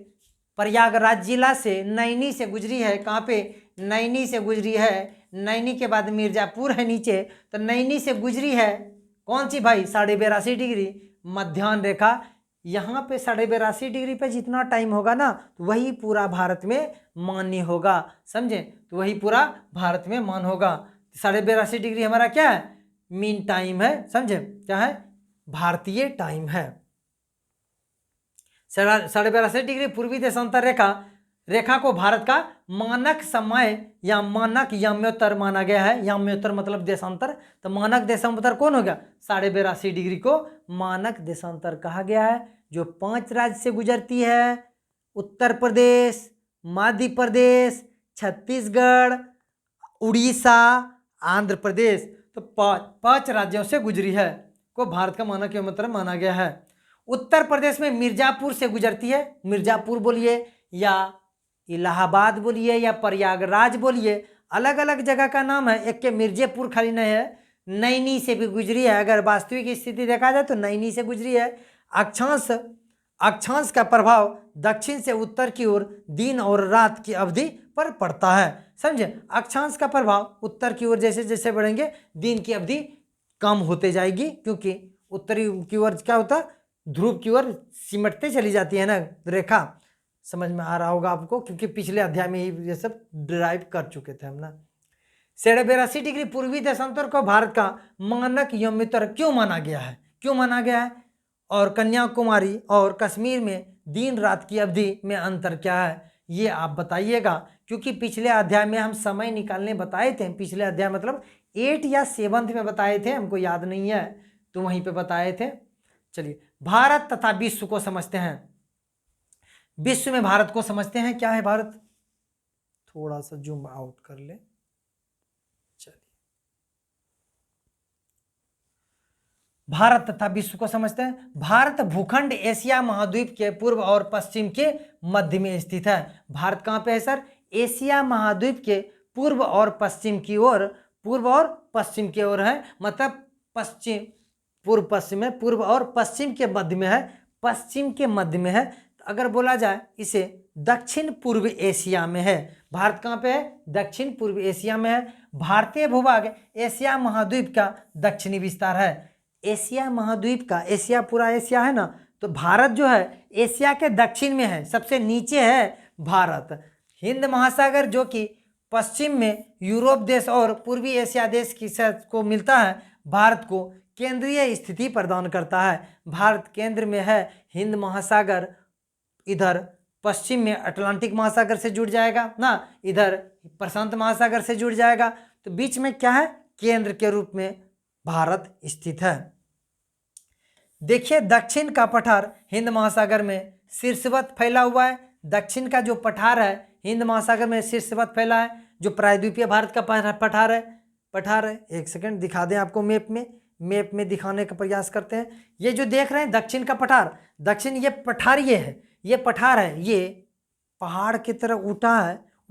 प्रयागराज जिला से नैनी से गुजरी है। कहाँ पे? नैनी से गुजरी है। नैनी के बाद मिर्जापुर है नीचे, तो नैनी से गुजरी है कौन सी भाई? 82.5 डिग्री मध्याह्न रेखा। यहाँ पे 82.5 डिग्री पे जितना टाइम होगा ना, तो वही पूरा भारत में मान्य होगा। समझे? तो वही पूरा भारत में मान होगा। 82.5 डिग्री हमारा क्या है? मीन टाइम है। समझे? क्या है? भारतीय टाइम है। 82.5 डिग्री पूर्वी देशांतर रेखा को भारत का मानक समय या मानक याम्योत्तर माना गया है। याम्योत्तर मतलब देशांतर, तो मानक देशांतर कौन हो गया? 82.5 डिग्री को मानक देशांतर कहा गया है, जो 5 राज्य से गुजरती है। उत्तर प्रदेश, मध्य प्रदेश, छत्तीसगढ़, उड़ीसा, आंध्र प्रदेश, तो 5 राज्यों से गुजरी है को भारत का मानक याम्योत्तर माना गया है। उत्तर प्रदेश में मिर्जापुर से गुजरती है। मिर्जापुर बोलिए या इलाहाबाद बोलिए या प्रयागराज बोलिए, अलग अलग जगह का नाम है। एक के मिर्जापुर खाली नहीं है, नैनी से भी गुजरी है। अगर वास्तविक स्थिति देखा जाए तो नैनी से गुजरी है। अक्षांश का प्रभाव दक्षिण से उत्तर की ओर दिन और रात की अवधि पर पड़ता है। समझे? अक्षांश का प्रभाव उत्तर की ओर जैसे जैसे बढ़ेंगे, दिन की अवधि कम होते जाएगी, क्योंकि उत्तरी की ओर क्या होता है? ध्रुव की ओर सिमटते चली जाती है ना रेखा। समझ में आ रहा होगा आपको, क्योंकि पिछले अध्याय में ही ये सब ड्राइव कर चुके थे हम ना। 82.5 डिग्री पूर्वी देशांतर को भारत का मानक याम्योत्तर क्यों माना गया है? और कन्याकुमारी और कश्मीर में दिन रात की अवधि में अंतर क्या है, ये आप बताइएगा। क्योंकि पिछले अध्याय में हम समय निकालने बताए थे। पिछले अध्याय मतलब 8 या 7 में बताए थे, हमको याद नहीं है, तो वहीं पे बताए थे। चलिए, भारत तथा विश्व को समझते हैं। विश्व में भारत को समझते हैं। क्या है भारत? थोड़ा सा जूम आउट कर ले। चलिए, भारत तथा विश्व को समझते हैं। भारत भूखंड एशिया महाद्वीप के पूर्व और पश्चिम के मध्य में स्थित है। भारत कहाँ पे है सर? एशिया महाद्वीप के पूर्व और पश्चिम की ओर, पूर्व और पश्चिम की ओर है। मतलब पश्चिम, पूर्व पश्चिम में, पूर्व और पश्चिम के मध्य में है। पश्चिम के मध्य में है। तो अगर बोला जाए इसे दक्षिण पूर्व एशिया में है। भारत कहाँ पे है? दक्षिण पूर्व एशिया में है। भारतीय भूभाग एशिया महाद्वीप का दक्षिणी विस्तार है। एशिया महाद्वीप का, एशिया पूरा एशिया है ना, तो भारत जो है एशिया के दक्षिण में है, सबसे नीचे है भारत। हिंद महासागर जो कि पश्चिम में यूरोप देश और पूर्वी एशिया देश की को मिलता है, भारत को केंद्रीय स्थिति प्रदान करता है। भारत केंद्र में है। हिंद महासागर इधर पश्चिम में अटलांटिक महासागर से जुड़ जाएगा ना, इधर प्रशांत महासागर से जुड़ जाएगा, तो बीच में क्या है? केंद्र के रूप में भारत स्थित है। देखिए, दक्षिण का पठार हिंद महासागर में शीर्षवत फैला हुआ है। दक्षिण का जो पठार है हिंद महासागर में शीर्षवत फैला है, जो प्रायद्वीपीय भारत का पठार है। एक सेकंड दिखा दें आपको मैप में दिखाने का प्रयास करते हैं। ये जो देख रहे हैं दक्षिण का पठार, दक्षिण ये पठार, ये पठार है, ये पहाड़ की तरह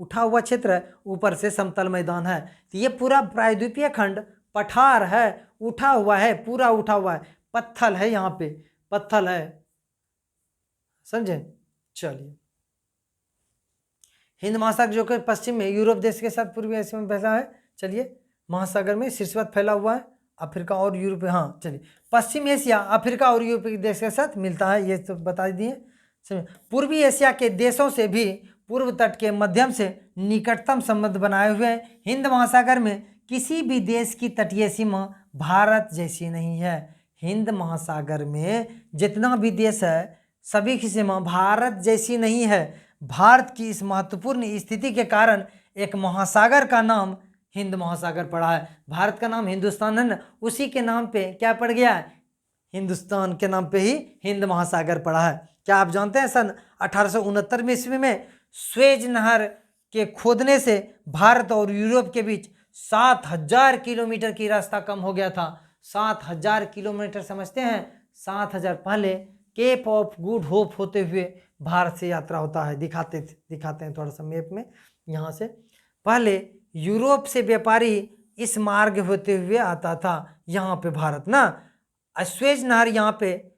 उठा हुआ क्षेत्र है, ऊपर से समतल मैदान है। तो ये पूरा प्रायद्वीपीय खंड पठार है, उठा हुआ है, पूरा उठा हुआ है, पत्थल है, यहाँ पे पत्थल है। समझे? चलिए, हिंद महासागर जो कि पश्चिम में यूरोप देश के साथ पूर्वी एशिया में फैला है। चलिए, महासागर में शीर्षवत फैला हुआ है, अफ्रीका और यूरोप, हाँ चलिए, पश्चिम एशिया अफ्रीका और यूरोप के देश के साथ मिलता है, ये तो बता दिए। पूर्वी एशिया के देशों से भी पूर्व तट के माध्यम से निकटतम संबंध बनाए हुए हैं। हिंद महासागर में किसी भी देश की तटीय सीमा भारत जैसी नहीं है। हिंद महासागर में जितना भी देश है, सभी की सीमा भारत जैसी नहीं है। भारत की इस महत्वपूर्ण स्थिति के कारण एक महासागर का नाम हिंद महासागर पड़ा है। भारत का नाम हिंदुस्तान है ना, उसी के नाम पे क्या पड़ गया है? हिंदुस्तान के नाम पे ही हिंद महासागर पड़ा है। क्या आप जानते हैं सन 1869 ईस्वी में स्वेज नहर के खोदने से भारत और यूरोप के बीच 7000 किलोमीटर की रास्ता कम हो गया था। 7000 किलोमीटर, समझते हैं? 7000, पहले केप ऑफ गुड होप होते हुए भारत से यात्रा होता है। दिखाते हैं थोड़ा सा मैप में। यहाँ से पहले यूरोप से व्यापारी इस मार्ग होते हुए आता था यहाँ पे भारत ना। स्वेज नहर यहाँ पे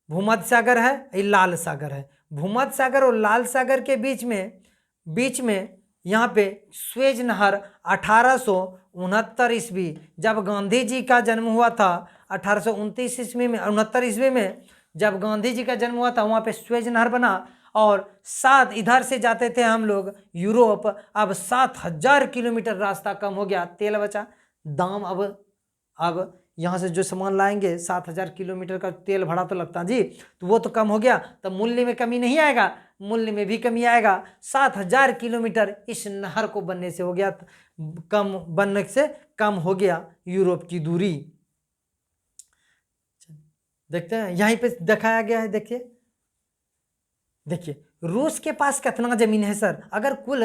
भूमध्य सागर है, ये लाल सागर है। भूमध्य सागर और लाल सागर के बीच में यहाँ पे स्वेज नहर 1869 ईस्वी, जब गांधी जी का जन्म हुआ था 1829 ईस्वी में, 69 ईस्वी में जब गांधी जी का जन्म हुआ था, वहाँ पे स्वेज नहर बना। और 7 इधर से जाते थे हम लोग यूरोप, अब 7000 किलोमीटर रास्ता कम हो गया, तेल बचा। दाम अब यहाँ से जो सामान लाएंगे 7000 किलोमीटर का तेल भाड़ा तो लगता जी, तो वो तो कम हो गया, तो मूल्य में कमी नहीं आएगा, मूल्य में भी कमी आएगा। 7000 किलोमीटर इस नहर को बनने से हो गया, बनने से कम हो गया यूरोप की दूरी। देखते हैं यहीं पे दिखाया गया है। देखिए रूस के पास कितना जमीन है सर? अगर कुल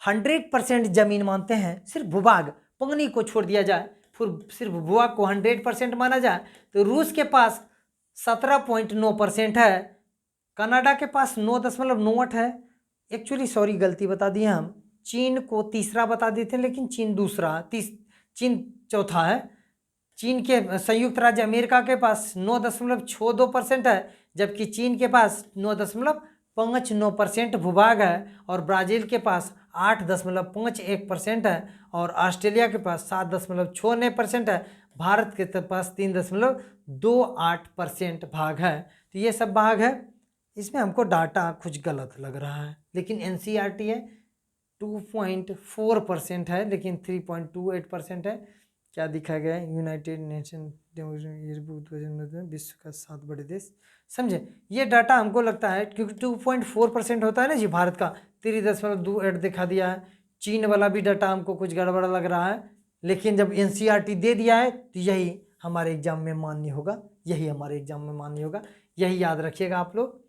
100% जमीन मानते हैं, सिर्फ भूभाग पानी को छोड़ दिया जाए, फिर सिर्फ भूभाग को 100% माना जाए, तो रूस के पास 17.9% है। कनाडा के पास 9.98 है। एक्चुअली सॉरी गलती बता दिए हम, चीन को तीसरा बता देते हैं, लेकिन चीन चौथा है। चीन के संयुक्त राज्य अमेरिका के पास 9.62% है, जबकि चीन के पास 9.59% भूभाग है, और ब्राज़ील के पास 8.51% है, और ऑस्ट्रेलिया के पास 7.69% है। भारत के पास 3.28% भाग है। तो ये सब भाग है। इसमें हमको डाटा कुछ गलत लग रहा है, लेकिन एनसीईआरटी है 2.4% है, लेकिन 3.28% है। क्या दिखाया गया है? यूनाइटेड नेशन विश्व का 7 बड़े देश, समझे? ये डाटा हमको लगता है क्योंकि 2.4% होता है ना जी भारत का, 3.28 दिखा दिया है। चीन वाला भी डाटा हमको कुछ गड़बड़ लग रहा है, लेकिन जब एनसीईआरटी दे दिया है तो यही हमारे एग्जाम में मान्य होगा, यही याद रखिएगा आप लोग।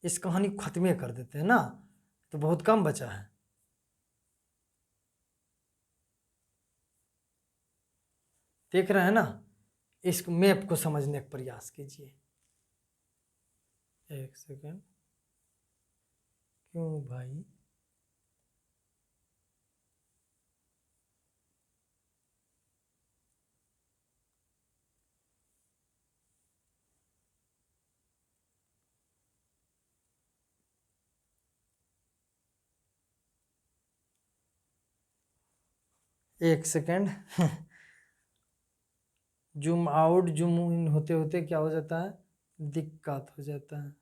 इस कहानी को खत्म कर देते हैं ना, तो बहुत कम बचा है। देख रहे हैं ना? इस मैप को समझने का प्रयास कीजिए। एक सेकेंड, क्यों भाई? एक second zoom out zoom in होते होते क्या हो जाता है? दिक्कत हो जाता है।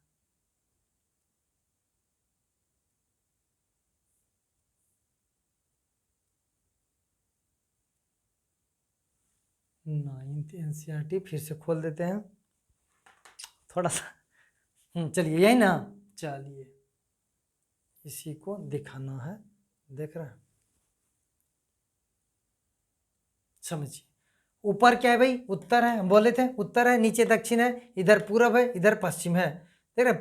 नाइन्थ एनसीईआरटी फिर से खोल देते हैं थोड़ा सा। चलिए यही ना, चलिए इसी को दिखाना है। देख रहे हैं? समझिए ऊपर क्या है भाई? उत्तर है, हम बोले थे उत्तर है, नीचे दक्षिण है, इधर पूरब है, इधर पश्चिम है। देख रहे?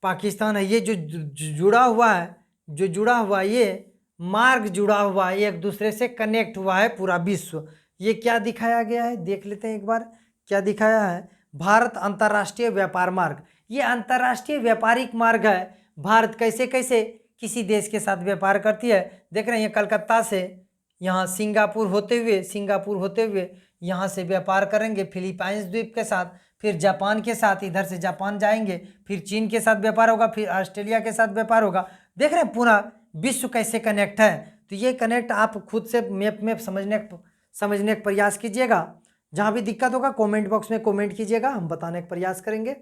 पाकिस्तान है, ये जो जुड़ा हुआ है, ये मार्ग जुड़ा हुआ है, एक दूसरे से कनेक्ट हुआ है पूरा विश्व। ये क्या दिखाया गया है? देख लेते हैं एक बार क्या दिखाया है। भारत अंतर्राष्ट्रीय व्यापार मार्ग, ये अंतर्राष्ट्रीय व्यापारिक मार्ग है। भारत कैसे कैसे किसी देश के साथ व्यापार करती है। देख रहे हैं, ये कलकत्ता से यहाँ सिंगापुर होते हुए यहाँ से व्यापार करेंगे फिलीपाइंस द्वीप के साथ, फिर जापान के साथ, इधर से जापान जाएंगे, फिर चीन के साथ व्यापार होगा, फिर ऑस्ट्रेलिया के साथ व्यापार होगा। देख रहे हैं पूरा विश्व कैसे कनेक्ट है। तो ये कनेक्ट आप खुद से मैप समझने का प्रयास कीजिएगा। जहाँ भी दिक्कत होगा कमेंट बॉक्स में कमेंट कीजिएगा, हम बताने का प्रयास करेंगे।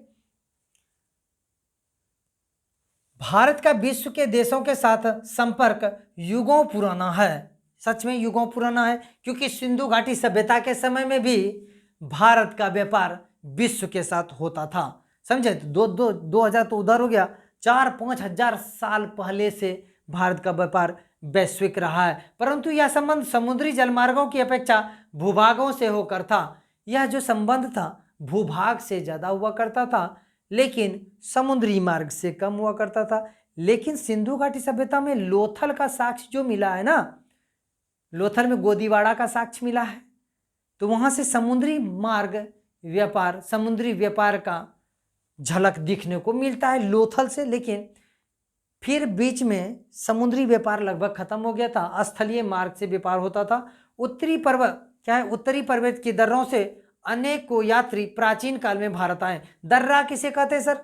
भारत का विश्व के देशों के साथ संपर्क युगों पुराना है। सच में युगों पुराना है, क्योंकि सिंधु घाटी सभ्यता के समय में भी भारत का व्यापार विश्व के साथ होता था। समझे? तो 2000 तो उधर हो गया, 4-5 हजार साल पहले से भारत का व्यापार वैश्विक रहा है। परंतु यह संबंध समुद्री जलमार्गों की अपेक्षा भूभागों से होकर था। यह जो संबंध था भूभाग से ज़्यादा हुआ करता था, लेकिन समुद्री मार्ग से कम हुआ करता था। लेकिन सिंधु घाटी सभ्यता में लोथल का साक्ष्य जो मिला है ना, लोथल में गोदीवाड़ा का साक्ष्य मिला है, तो वहां से समुद्री मार्ग व्यापार, समुद्री व्यापार का झलक दिखने को मिलता है लोथल से। लेकिन फिर बीच में समुद्री व्यापार लगभग खत्म हो गया था, स्थलीय मार्ग से व्यापार होता था। उत्तरी पर्वत क्या है, उत्तरी पर्वत की दर्रों से अनेकों यात्री प्राचीन काल में भारत आए। दर्रा किसे कहते हैं सर?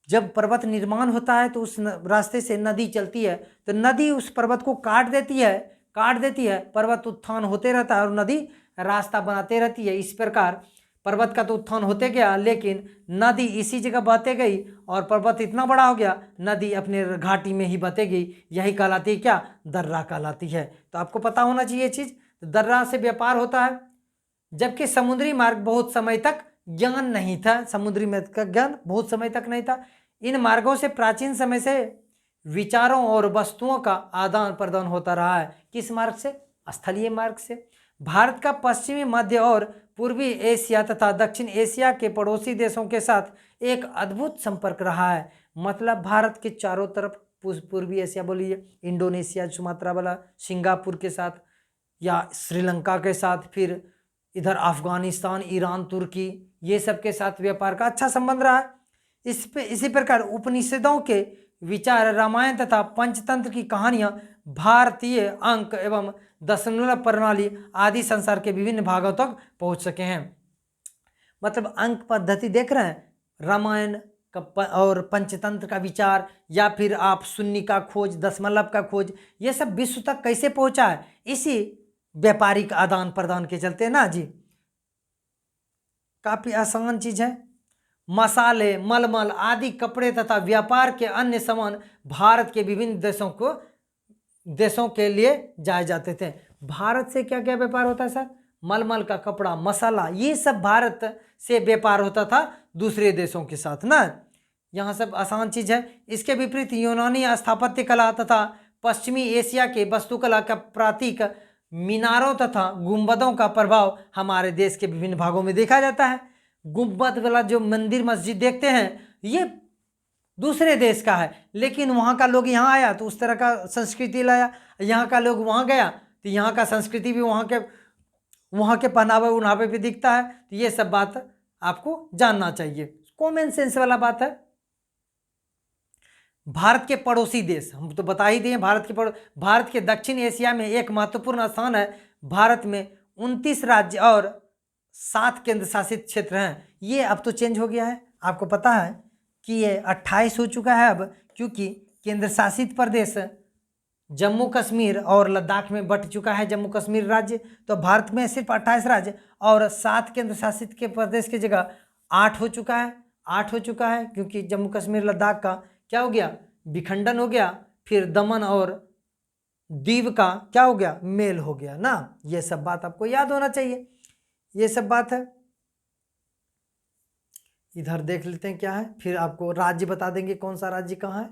जब पर्वत निर्माण होता है तो उस रास्ते से नदी चलती है, तो नदी उस पर्वत को काट देती है, पर्वत उत्थान होते रहता है और नदी रास्ता बनाते रहती है। इस प्रकार पर्वत का तो उत्थान होते गया, लेकिन नदी इसी जगह बहते गई और पर्वत इतना बड़ा हो गया, नदी अपने घाटी में ही बहते गई। यही कहलाती है क्या? दर्रा कहलाती है। तो आपको पता होना चाहिए ये चीज। दर्रा से व्यापार होता है, जबकि समुद्री मार्ग बहुत समय तक ज्ञान नहीं था, समुद्री मार्ग का ज्ञान बहुत समय तक नहीं था। इन मार्गों से प्राचीन समय से विचारों और वस्तुओं का आदान प्रदान होता रहा है। किस मार्ग से? स्थलीय मार्ग से। भारत का पश्चिमी, मध्य और पूर्वी एशिया तथा दक्षिण एशिया के पड़ोसी देशों के साथ एक अद्भुत संपर्क रहा है। मतलब भारत के चारों तरफ, पूर्वी एशिया बोलिए, इंडोनेशिया, सुमात्रा वाला, सिंगापुर के साथ या श्रीलंका के साथ, फिर इधर अफगानिस्तान, ईरान, तुर्की, ये सब के साथ व्यापार का अच्छा संबंध रहा है। इसी प्रकार उपनिषदों के विचार, रामायण तथा पंचतंत्र की कहानियां भारतीय अंक एवं दशमलव प्रणाली आदि संसार के विभिन्न भागों तक पहुंच सके हैं। मतलब अंक पद्धति देख रहे हैं, रामायण और पंचतंत्र का विचार, या फिर आप शून्य का खोज, दशमलव का खोज, ये सब विश्व तक कैसे पहुंचा है? इसी व्यापारिक आदान प्रदान के चलते ना जी। काफी आसान चीज है। मसाले, मलमल आदि कपड़े तथा व्यापार के अन्य सामान भारत के विभिन्न देशों के लिए जाए जाते थे। भारत से क्या क्या व्यापार होता है सर? मलमल का कपड़ा, मसाला, ये सब भारत से व्यापार होता था दूसरे देशों के साथ ना। यहाँ सब आसान चीज है। इसके विपरीत यूनानी स्थापत्य कला तथा पश्चिमी एशिया के वास्तुकला का प्रतीक मीनारों तथा गुंबदों का प्रभाव हमारे देश के विभिन्न भागों में देखा जाता है। गुंबद वाला जो मंदिर मस्जिद देखते हैं, ये दूसरे देश का है, लेकिन वहाँ का लोग यहाँ आया तो उस तरह का संस्कृति लाया, यहाँ का लोग वहाँ गया तो यहाँ का संस्कृति भी वहाँ के पहनावे उन्हावे भी दिखता है। तो ये सब बात आपको जानना चाहिए, कॉमन सेंस वाला बात है। भारत के पड़ोसी देश हम तो बता ही दिए। भारत के दक्षिण एशिया में एक महत्वपूर्ण स्थान है। भारत में 29 राज्य और 7 केंद्र शासित क्षेत्र हैं। ये अब तो चेंज हो गया है, आपको पता है कि ये 28 हो चुका है अब, क्योंकि केंद्र शासित प्रदेश जम्मू कश्मीर और लद्दाख में बंट चुका है जम्मू कश्मीर राज्य। तो भारत में सिर्फ 28 राज्य और 7 केंद्र शासित के प्रदेश की जगह 8 हो चुका है, क्योंकि जम्मू कश्मीर लद्दाख का क्या हो गया? विखंडन हो गया। फिर दमन और दीव का क्या हो गया? मेल हो गया ना। ये सब बात आपको याद होना चाहिए, ये सब बात है। इधर देख लेते हैं क्या है, फिर आपको राज्य बता देंगे कौन सा राज्य कहाँ है।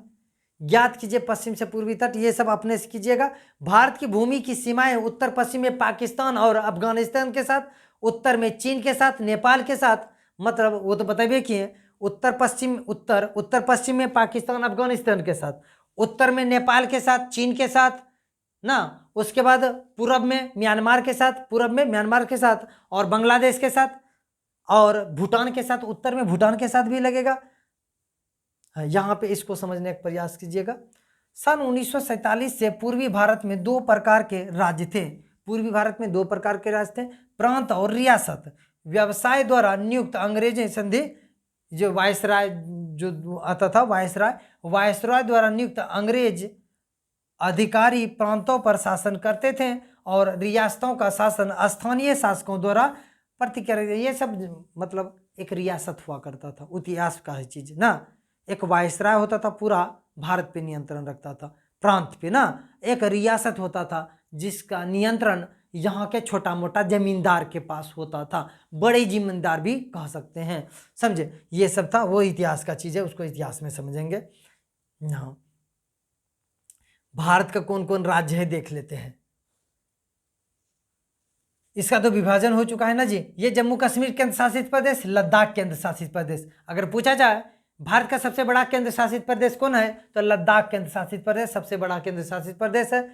ज्ञात कीजिए पश्चिम से पूर्वी तट, ये सब अपने से कीजिएगा। भारत की भूमि की सीमाएं उत्तर पश्चिम में पाकिस्तान और अफगानिस्तान के साथ, उत्तर में चीन के साथ, नेपाल के साथ, मतलब वो तो बताइए कि उत्तर पश्चिम में पाकिस्तान अफगानिस्तान के साथ, उत्तर में नेपाल के साथ, चीन के साथ ना, उसके बाद पूरब में म्यांमार के साथ और बांग्लादेश के साथ और भूटान के साथ, उत्तर में भूटान के साथ भी लगेगा। यहाँ पे इसको समझने का प्रयास कीजिएगा। सन 1947 से पूर्वी भारत में 2 प्रकार के राज्य थे। प्रांत और रियासत। व्यवसाय द्वारा नियुक्त अंग्रेजी संधि जो वायसराय जो आता था, वायसराय द्वारा नियुक्त अंग्रेज अधिकारी प्रांतों पर शासन करते थे और रियासतों का शासन स्थानीय शासकों द्वारा प्रतिक्रिया। ये सब मतलब एक रियासत हुआ करता था, इतिहास का है चीज ना। एक वायसराय होता था, पूरा भारत पे नियंत्रण रखता था, प्रांत पे ना। एक रियासत होता था जिसका नियंत्रण यहाँ के छोटा मोटा जमींदार के पास होता था, बड़े जमींदार भी कह सकते हैं, समझे। ये सब था, वो इतिहास का चीज है, उसको इतिहास में समझेंगे। यहाँ भारत का कौन कौन राज्य है देख लेते हैं। इसका तो विभाजन हो चुका है ना जी। ये जम्मू कश्मीर केंद्र शासित प्रदेश, लद्दाख केंद्र शासित प्रदेश। अगर पूछा जाए भारत का सबसे बड़ा केंद्र शासित प्रदेश कौन है? तो लद्दाख केंद्र शासित प्रदेश सबसे बड़ा केंद्र शासित प्रदेश है।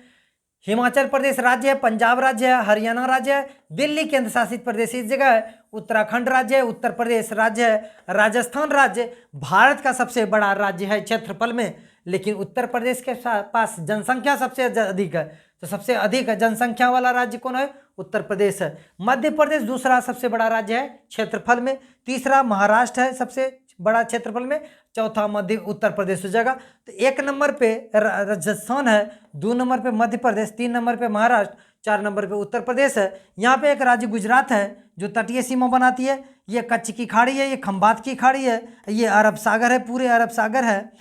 हिमाचल प्रदेश राज्य है, पंजाब राज्य है, हरियाणा राज्य है, दिल्ली केंद्र शासित प्रदेश इस जगह है, उत्तराखंड राज्य है, उत्तर प्रदेश राज्य है, राजस्थान राज्य भारत का सबसे बड़ा राज्य है क्षेत्रफल में, लेकिन उत्तर प्रदेश के पास जनसंख्या सबसे अधिक है, तो सबसे अधिक जनसंख्या वाला राज्य कौन है? उत्तर प्रदेश है। मध्य प्रदेश दूसरा सबसे बड़ा राज्य है क्षेत्रफल में, तीसरा महाराष्ट्र है सबसे बड़ा क्षेत्रफल में, चौथा मध्य उत्तर प्रदेश हो जाएगा। तो 1 नंबर पे राजस्थान है, 2 नंबर पे मध्य प्रदेश, 3 नंबर पे महाराष्ट्र, 4 नंबर पे उत्तर प्रदेश है। यहाँ पे एक राज्य गुजरात है जो तटीय सीमा बनाती है, ये कच्छ की खाड़ी है, ये खंबात की खाड़ी है, ये अरब सागर है, पूरे अरब सागर है।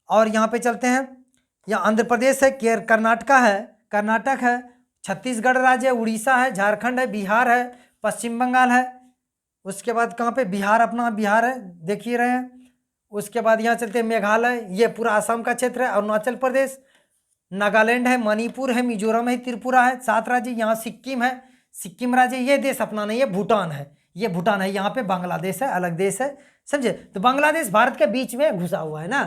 और यहाँ पे चलते हैं, यहाँ आंध्र प्रदेश है, कर्नाटक है, छत्तीसगढ़ राज्य है, उड़ीसा है, झारखंड है, बिहार है, पश्चिम बंगाल है। उसके बाद कहाँ पे? बिहार, अपना बिहार है, देख ही रहे हैं। उसके बाद यहाँ चलते हैं मेघालय, ये पूरा असम का क्षेत्र है, अरुणाचल प्रदेश, नागालैंड है, मणिपुर है, मिजोरम है, त्रिपुरा है, 7 राज्य। यहाँ सिक्किम है, सिक्किम राज्य, ये देश अपना नहीं है, भूटान है, ये भूटान है। यहाँ पे बांग्लादेश है, अलग देश है, समझे? तो बांग्लादेश भारत के बीच में घुसा हुआ है ना,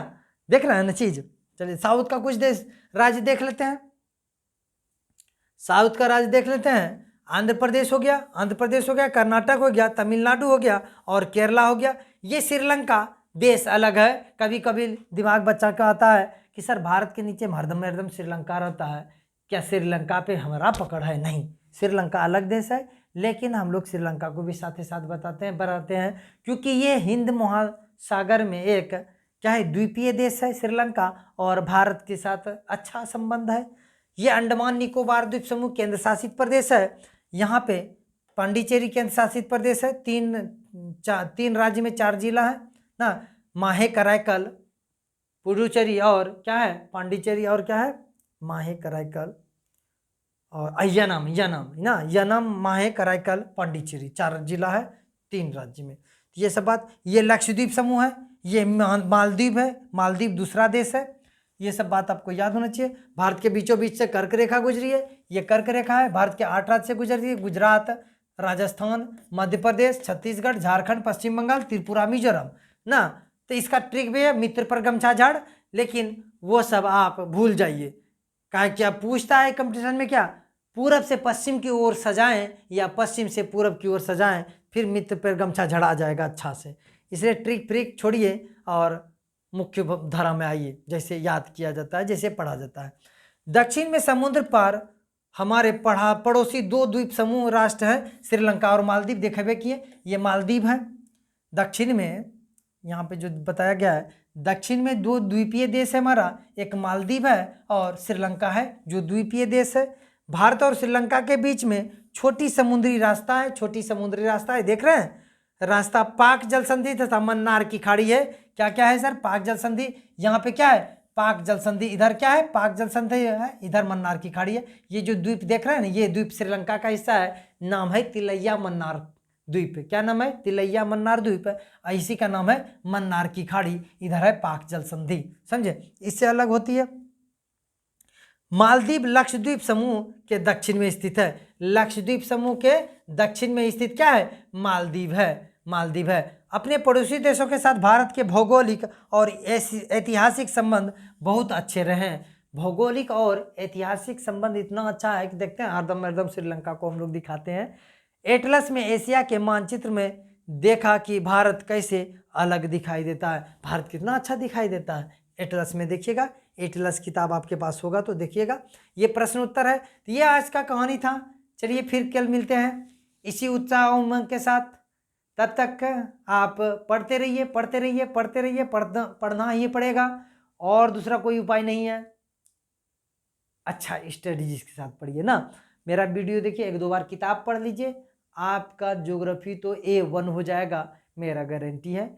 देख रहे हैं ना चीज। चलिए साउथ का कुछ देश राज्य देख लेते हैं, साउथ का राज्य देख लेते हैं। आंध्र प्रदेश हो गया, कर्नाटक हो गया, तमिलनाडु हो गया और केरला हो गया। ये श्रीलंका देश अलग है। कभी कभी दिमाग बच्चा का आता है कि सर भारत के नीचे हरदम श्रीलंका रहता है, क्या श्रीलंका पे हमारा पकड़ है? नहीं, श्रीलंका अलग देश है, लेकिन हम लोग श्रीलंका को भी साथ ही साथ बताते हैं क्योंकि ये हिंद महासागर में एक क्या है, द्वीपीय देश है श्रीलंका, और भारत के साथ अच्छा संबंध है। ये अंडमान निकोबार द्वीप समूह केंद्र शासित प्रदेश है। यहाँ पे पांडिचेरी केंद्र शासित प्रदेश है। 3 राज्य में 4 जिला है ना, माहे कराईकल, पुडुचेरी और क्या है, पांडिचेरी और क्या है, माहे कराईकल और यनम, माहे कराईकल, पांडिचेरी, 4 जिला है 3 राज्य में। ये सब बात। ये लक्षद्वीप समूह है, ये मालदीव है, मालदीव दूसरा देश है। ये सब बात आपको याद होना चाहिए। भारत के बीचों बीच से कर्क रेखा गुजरी है, ये कर्क रेखा है, भारत के 8 राज्य से गुजरती है, गुजरात, राजस्थान, मध्य प्रदेश, छत्तीसगढ़, झारखंड, पश्चिम बंगाल, त्रिपुरा, मिजोरम ना। तो इसका ट्रिक भी है, मित्र पर गमछा झाड़, लेकिन वो सब आप भूल जाइए। क्या पूछता है कंपटीशन में, क्या पूरब से पश्चिम की ओर सजाएं या पश्चिम से पूरब की ओर सजाएं, फिर मित्र पर गमछा झड़ा जाएगा अच्छा से। इसलिए ट्रिक फ्रिक छोड़िए और मुख्य धारा में आइए, जैसे याद किया जाता है, जैसे पढ़ा जाता है। दक्षिण में समुद्र पार हमारे पड़ोसी 2 द्वीप समूह राष्ट्र हैं, श्रीलंका और मालदीव। देखे किए, ये मालदीव है दक्षिण में, यहाँ पे जो बताया गया है, दक्षिण में 2 द्वीपीय देश है हमारा, एक मालदीव है और श्रीलंका है जो द्वीपीय देश है। भारत और श्रीलंका के बीच में छोटी समुद्री रास्ता है, देख रहे हैं रास्ता। पाक जल संधि तथा मन्नार की खाड़ी है। क्या क्या है सर? पाक जल संधि, यहाँ पे क्या है, पाक जल संधि, इधर क्या है, पाक जल संधि है, इधर मन्नार की खाड़ी है। ये जो द्वीप देख रहे हैं ना, ये द्वीप श्रीलंका का हिस्सा है, नाम है तिलैया मन्नार द्वीप। क्या नाम है? तिलैया मन्नार द्वीप है। इसी का नाम है मन्नार की खाड़ी, इधर है पाक जल संधि, समझे? इससे अलग होती है। मालदीव लक्षद्वीप समूह के दक्षिण में स्थित है। लक्षद्वीप समूह के दक्षिण में स्थित क्या है? मालदीव है। अपने पड़ोसी देशों के साथ भारत के भौगोलिक और ऐतिहासिक संबंध बहुत अच्छे रहे हैं। भौगोलिक और ऐतिहासिक संबंध इतना अच्छा है कि देखते हैं, हरदम श्रीलंका को हम लोग दिखाते हैं। एटलस में एशिया के मानचित्र में देखा कि भारत कैसे अलग दिखाई देता है। भारत कितना अच्छा दिखाई देता है एटलस में, देखिएगा। एटलस किताब आपके पास होगा तो देखिएगा। ये प्रश्न उत्तर है। तो ये आज का कहानी था। चलिए फिर कल मिलते हैं इसी उत्साह उमंग के साथ। तब तक आप पढ़ते रहिए, पढ़ना ही पड़ेगा और दूसरा कोई उपाय नहीं है। अच्छा स्ट्रेटजीज के साथ पढ़िए ना। मेरा वीडियो देखिए, 1-2 बार किताब पढ़ लीजिए, आपका ज्योग्राफी तो A1 हो जाएगा, मेरा गारंटी है।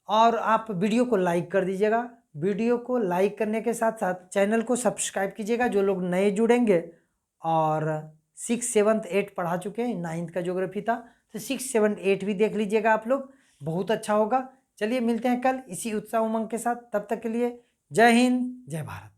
और आप वीडियो को लाइक कर दीजिएगा। वीडियो को लाइक करने के साथ साथ चैनल को सब्सक्राइब कीजिएगा, जो लोग नए जुड़ेंगे। और 6, 7, 8 पढ़ा चुके हैं, 9th का ज्योग्राफी था, तो 6, 7, 8 भी देख लीजिएगा आप लोग, बहुत अच्छा होगा। चलिए मिलते हैं कल इसी उत्साह उमंग के साथ। तब तक के लिए जय हिंद, जय भारत।